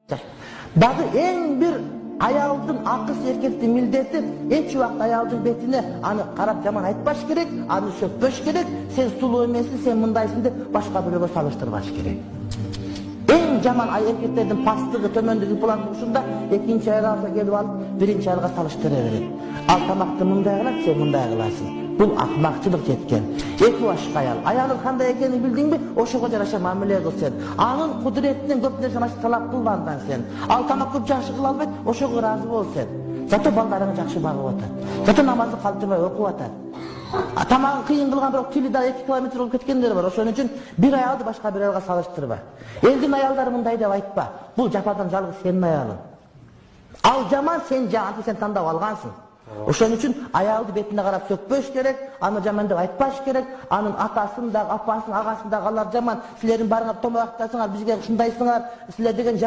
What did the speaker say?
Дагы эң бир аялдын акыс эркектин милдети эч убакыт аялдын бетине аны карап жаман айтпаш керек, аны сөкпөш керек, сен сулуу эмессиң, сен мындайсың деп башка бирөөгө салыштырбаш керек. Эң жаман эркектердин пасттыгы, төмөндүгү план ушунда экинчи аялга келип алып, биринчи аялга салыштыра берет. Ал тамакты мындай кылат, сен мындай кыласың. Бул акмакчылык жеткен. Эки башка аял. Аялың кандай экенин билдиңби? Ошого жараша мамиле кыл сен. Анын кудуретинен көп нерсени ачык талап кылма андан сен. Ал тамак көп жакшы кыла албайт, ошого ыраазы бол сен. Зато балдарың жакшы багып атат. Зато намазды калтырбай окуп атат. Тамагын кыйын кылган бирок тили да 2 километр болуп кеткендер бар. Ошон үчүн бир аялды башка бир аялга салыштырба. Элдин аялдары мындай деп айтпа. Бул жападан жалгыз сенин аялың. Ал жаман, сен жаман, сен тандап алгансың. Ошон үчүн аялды бетине карап сөкпөш керек, аны жаман деп айтпаш керек, анын атасын да, апасын, агасын да алар жаман, силердин барыңар томактасыңар, бизге ушундайсыңар, силер деген